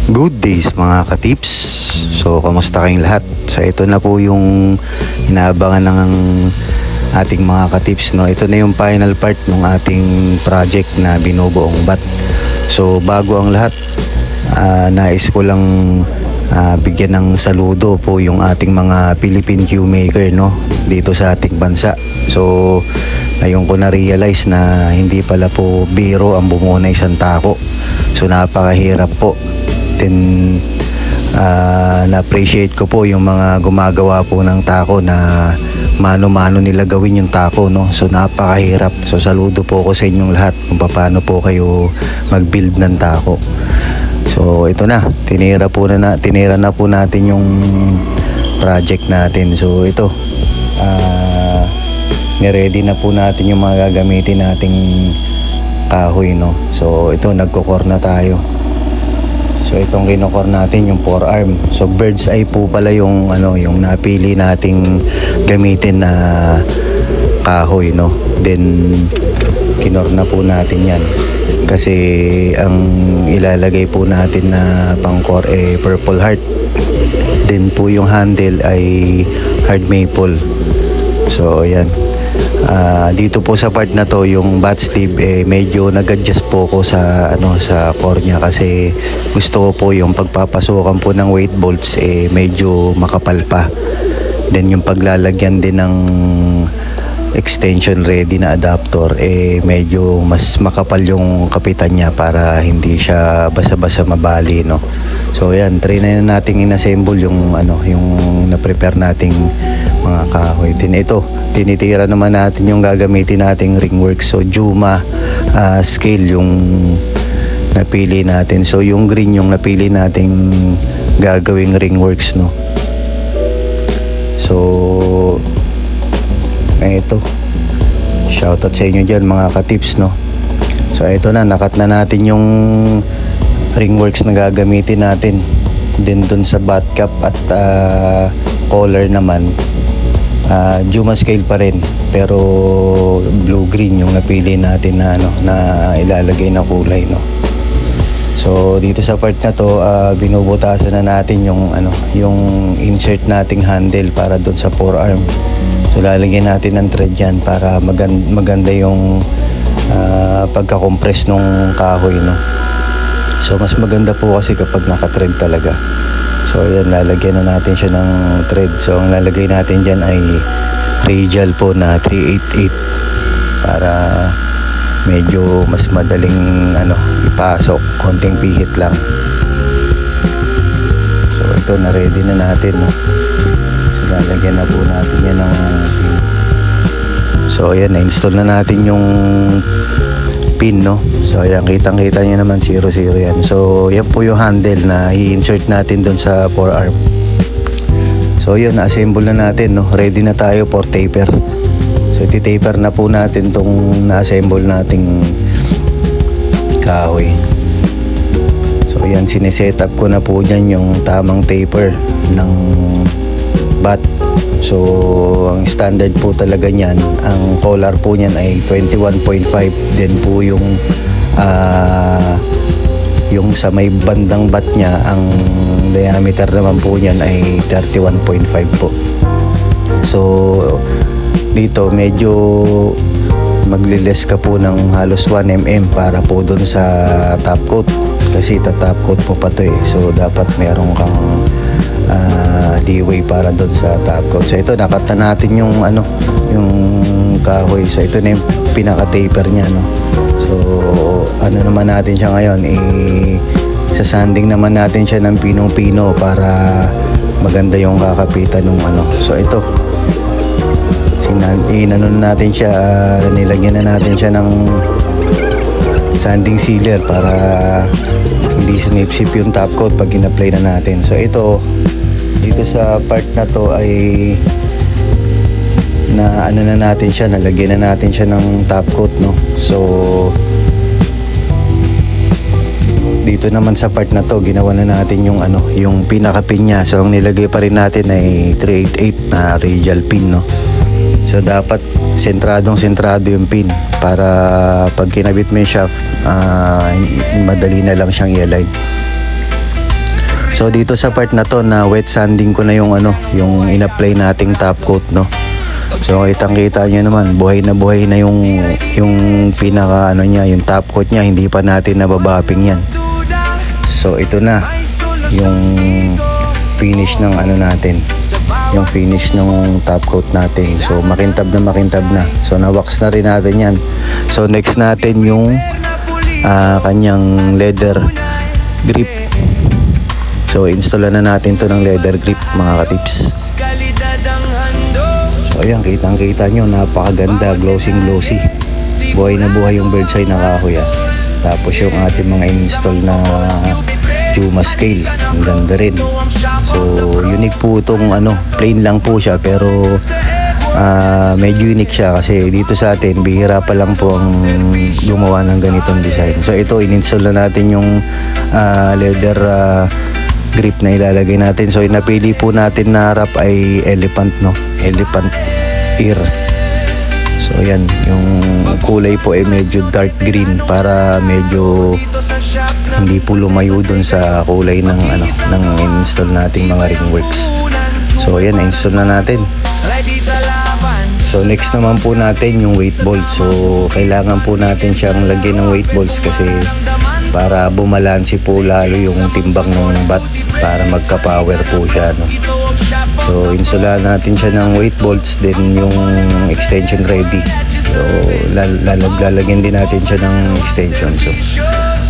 Good days mga katips. So kamusta kayong lahat? So ito na po yung inaabangan ng ating mga katips, no? Ito na yung final part ng ating project na binubuong bat. So bago ang lahat, nais ko lang bigyan ng saludo po yung ating mga Philippine queue maker, no, dito sa ating bansa. So ngayon ko na-realize na hindi pala po biro ang bumuo na isang tako. So napakahirap po. Then na-appreciate ko po yung mga gumagawa po ng tako na mano-mano nila gawin yung tako, no. So napakahirap. So saludo po ko sa inyong lahat kung paano po kayo mag-build ng tako. So ito na, tinira na po natin yung project natin. So ito, niready na po natin yung mga gagamitin nating kahoy, no. So ito, nagkukor na tayo. So itong kinukor natin yung forearm. So bird's eye po pala yung yung napili nating gamitin na kahoy, no. Then kinor na po natin yan. Kasi ang ilalagay po natin na pang-core purple heart. Then po yung handle ay hard maple. So ayan. Dito po sa part na to, yung bat sleeve, medyo nag-adjust po ko sa sa core niya kasi gusto ko po yung pagpapasukan po ng weight bolts medyo makapal pa. Then yung paglalagyan din ng extension ready na adapter, medyo mas makapal yung kapitan niya para hindi siya basa-basa mabali, no. So ayan, try na natin inassemble yung yung na-prepare nating mga kahoy. Din ito, tinitira naman natin yung gagamitin nating ringwork. So Juma scale yung napili natin. So yung green yung napili nating gagawing ringworks, no. So ito, shoutout sa inyo dyan mga katips, no. So ito na, nakat na natin yung ringworks na gagamitin natin. Then dun sa bat cap at collar naman, Juma scale pa rin, pero blue green yung napili natin na na ilalagay na kulay, no. So dito sa part na to, binubutasan na natin yung yung insert nating handle para doon sa forearm. So lalagyan natin ng thread yan para maganda yung pagka-compress nung kahoy, no. So mas maganda po kasi kapag naka-thread talaga. So ayan, lalagyan na natin siya ng thread. So ang lalagay natin dyan ay radial po na 388 para medyo mas madaling ipasok, konting pihit lang. So ito, na ready na natin, no. So lalagyan na po natin yan ng pin. So ayan, na-install na natin yung pin, no. So ayan, kitang-kita nyo naman 0-0 yan. So yan po yung handle na i-insert natin doon sa forearm. So yun, na-assemble na natin, no. Ready na tayo for taper. So iti-taper na po natin tong na-assemble nating kahoy. So yan, sineset up ko na po dyan yung tamang taper ng bat. So ang standard po talaga niyan, ang collar po niyan ay 21.5. Then po yung sa may bandang bat niya, ang diameter naman po niyan ay 31.5 po. So dito medyo magliles ka po ng halos 1 mm para po dun sa top coat, kasi top coat po pa to So dapat meron kang leeway para doon sa top coat. So ito, nakata natin yung yung kahoy. So ito na yung pinaka-taper niya, no. So naman natin siya ngayon, sa sanding naman natin siya ng pinong-pino para maganda yung kakapitan ng So ito, natin siya, nilagyan na natin siya ng sanding sealer para hindi sumipsip yung top coat pag in-apply na natin. So ito, dito sa part na to ay na natin siya, nalagyan na natin siya ng top coat, no. So dito naman sa part na to, ginawa na natin yung yung pinaka-pin niya. So ang nilagay pa rin natin ay 388 na radial pin, no. So dapat sentrado yung pin para pag kinabit mo yung shaft, madali na lang siyang i-align. So dito sa part na to na wet sanding ko na yung yung in-apply nating top coat, no. So kitang-kita nyo naman, buhay na yung pinaka niya, yung top coat niya, hindi pa natin nababapping yan. So ito na yung finish ng natin, yung finish ng top coat natin. So makintab na. So na-wax na rin natin yan. So next natin yung kanyang leather grip. So installan na natin to ng leather grip, mga katips. So ayan, kitang-kita nyo, napakaganda, glossy. Buhay na buhay yung birds eye na kahoy. Tapos yung ating mga install na Juma scale, ang ganda rin. So unique po itong plain lang po siya, pero medyo unique siya kasi dito sa atin bihira pa lang po ang gumawa ng ganitong design. So ito, in-install na natin yung leather grip na ilalagay natin. So napili po natin na wrap ay elephant ear. So ayan, yung kulay po ay medyo dark green para medyo hindi po lumayo dun sa kulay ng ng install nating mga ringworks. So ayan, na-install na natin. So next naman po natin yung weight bolt. So kailangan po natin siyang lagyan ng weight bolts kasi para bumalansi po lalo yung timbang ng bat para magka-power po siya, no? So install natin siya ng weight bolts, then yung extension ready. So lalagyan din natin siya ng extension. So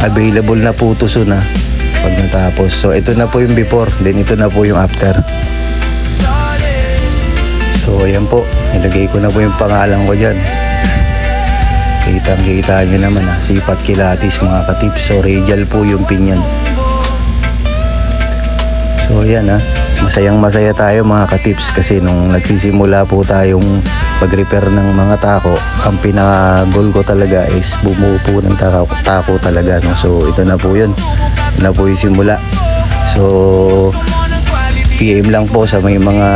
available na po to soon pag natapos. So ito na po yung before, then ito na po yung after. So ayan po, nilagay ko na po yung pangalan ko dyan. Kitang-kita nyo naman sipat kilatis, mga katips. So radial po yung pinyan. So ayan masayang-masaya tayo, mga katips, kasi nung nagsisimula po tayong pag-repair ng mga tako, ang pinaka-goal ko talaga is bumuo po ng tako talaga, no? So ito na po yun, ito na po yung simula. So PM lang po sa may mga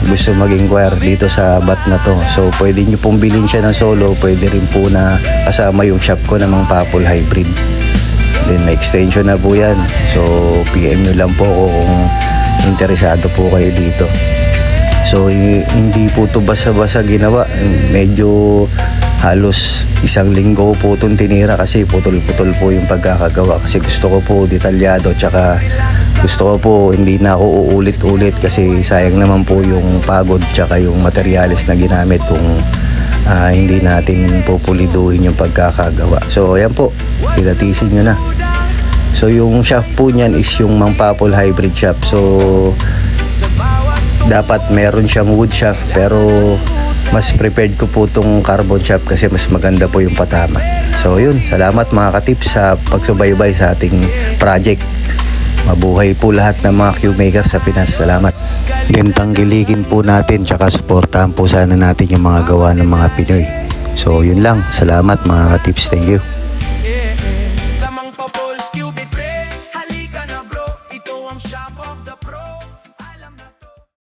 gusto mag-inquire dito sa bat na to. So pwede nyo pong bilhin siya ng solo, pwede rin po na kasama yung shop ko ng mga Papol Hybrid. Then may extension na po yan. So PM nyo lang po kung interesado po kayo dito. So hindi po to basa-basa ginawa. Medyo halos isang linggo po itong tinira kasi putol-putol po yung pagkakagawa, kasi gusto ko po detalyado, tsaka gusto ko po hindi na ako uulit-ulit kasi sayang naman po yung pagod tsaka yung materyales na ginamit kung hindi natin pupuliduhin yung pagkakagawa. So ayan po, pilatisin nyo na. So yung shaft po niyan is yung Mang Papol Hybrid shaft. So dapat meron siyang wood shaft, pero mas prepared ko po itong carbon shaft kasi mas maganda po yung patama. So yun, salamat mga katips sa pagsubaybay sa ating project. Mabuhay po lahat ng mga Q-maker sa Pinas. Salamat. Then tangkilikin po natin tsaka suportahan po sana natin yung mga gawa ng mga Pinoy. So yun lang, salamat mga katips, thank you.